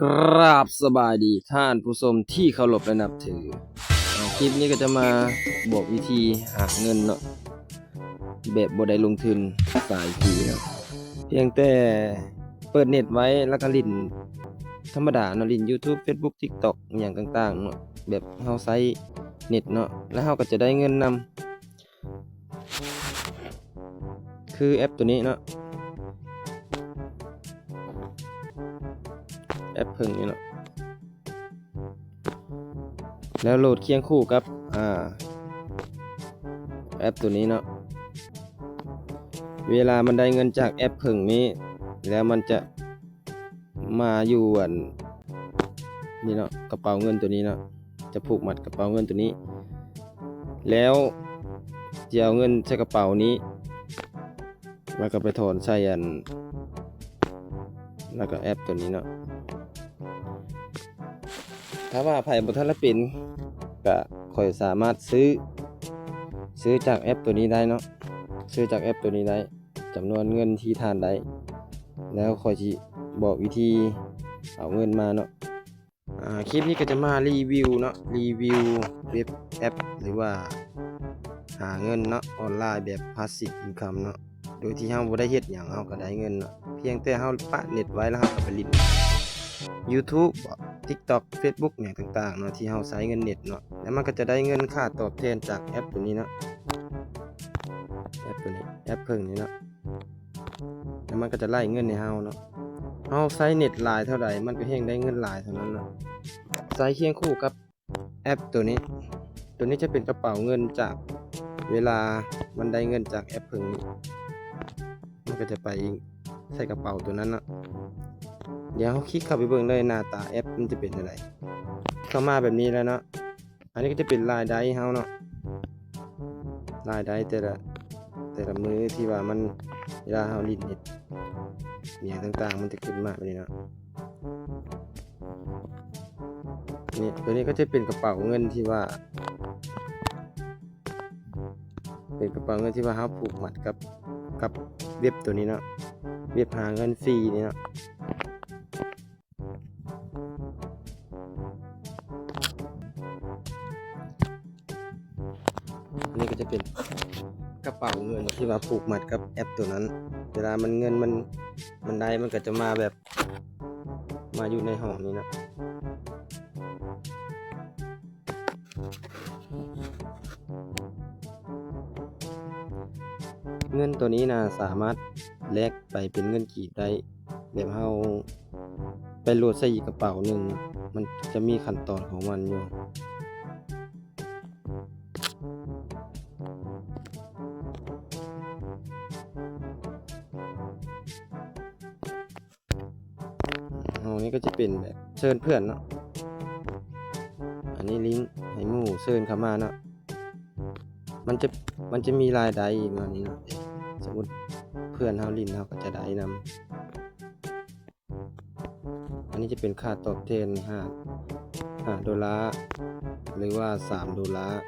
กราบสบายดีท่านผู้ชมที่เคารพและนับถือคลิปนี้ก็จะมาบอกวิธีหาเงินเนาะแบบบ่ได้ลงทุนสายฟรีเนาะเพียงแต่เปิดเน็ตไว้แล้วก็ลิ้นธรรมดาเนาะลิ้น YouTube Facebook TikTok อหย่างต่างๆเนาะแบบเฮาใช้เน็ตเนาะแล้วเฮาก็จะได้เงินนำคือแอปตัวนี้เนาะแอปพึ่งนี่เนาะแล้วโหลดเคียงคู่กับแอปตัวนี้เนาะเวลามันได้เงินจากแอปพึ่งนี้แล้วมันจะมาอยู่นี่เนาะกระเป๋าเงินตัวนี้เนาะจะผูกมัดกระเป๋าเงินตัวนี้แล้วจะเอาเงินใส่กระเป๋านี้แล้วก็ไปถอนใส่แล้วก็แอปตัวนี้เนาะถ้าว่าไผบ่ทันละเป็นก็ค่อยสามารถซื้อจากแอปตัวนี้ได้เนาะซื้อจากแอปตัวนี้ได้จำนวนเงินที่ทานได้แล้วค่อยสิบอกวิธีเอาเงินมาเนาะคลิปนี้ก็จะมารีวิวเนาะรีวิวเว็บแอปหรือว่าหาเงินเนาะออนไลน์แบบ Passive Income เนาะโดยที่เฮาบ่ได้เฮ็ดหยังเฮาก็ได้เงินเนาะเพียงแต่เฮาปะเน็ตไว้แล้วเฮาก็ไปเล่น YouTube TikTok Facebook เนี่ยต่างๆเนาะที่เฮาใช้เงินเน็ตเนาะแล้วมันก็จะได้เงินค่าตอบแทนจากแอปตัวนี้เนาะแอปตัวนี้แอปเพิ่งนี้เนาะแล้วมันก็จะไล่เงินให้เฮาเนาะเฮาใช้เน็ตหลายเท่าใดมันก็แฮ่งได้เงินหลายเท่านั้นเนาะใช้เคียงคู่กับแอปตัวนี้จะเป็นกระเป๋าเงินจากเวลามันได้เงินจากแอปเพิ่งนี้มันก็จะไปใส่กระเป๋าตัวนั้นเนาะเดี๋ยวคลิกเข้าไปเบิ่งเลยหน้าตาแอปมันจะเป็นอะไรเข้ามาแบบนี้แล้วเนาะอันนี้ก็จะเป็นรายได้เฮาเนาะรายได้แต่ละมื้อที่ว่ามันเวลาเฮาลิ้นเน็ตเนี่ยต่างๆมันจะขึ้นมาแบบนี้เนาะนี่ตัวนี้ก็จะเป็นกระเป๋าเงินที่ว่าเป็นกระเป๋าเงินที่ว่าเฮาผูกมัดกับเว็บตัวนี้เนาะเว็บหาเงินฟรีนี่เนาะนี่ก็จะเป็นกระเป๋าเงินที่ว่าผูกมัดกับแอปตัวนั้นเวลามันเงินมันได้มันก็จะมาแบบมาอยู่ในห้องนี้นะเงินตัวนี้นะสามารถแลกไปเป็นเงินกีบได้แบบเฮาไปโหลดใส่อีกกระเป๋าหนึ่งมันจะมีขั้นตอนของมันอยู่ห้องนี้ก็จะเป็นแบบเชิญเพื่อนเนาะอันนี้ลิงก์ให้หมู่เชิญเข้ามาเนาะมันจะมีรายได้อีกเนาะนี่เนาะสมมุติเพื่อนเฮาลินเฮาก็จะได้นำอันนี้จะเป็นค่าตอบแทน5 ดอลลาร์หรือว่า3 ดอลลาร์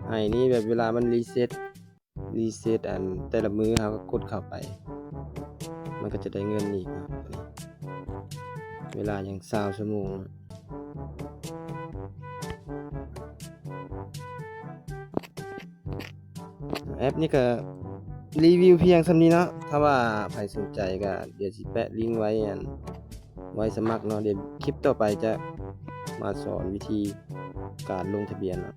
ไอ้นี่แบบเวลามันรีเซ็ตอันแต่ละมื้อเราก็กดเข้าไปมันก็จะได้เงินอีกนะเวลาอย่าง20 ชั่วโมงแอปนี้ก็รีวิวเพียงส่ำนี้เนาะถ้าว่าใครสนใจก็เดี๋ยวสิแปะลิงก์ไว้สมัครเนาะเดี๋ยวคลิปต่อไปจะมาสอนวิธีการลงทะเบียนเนาะ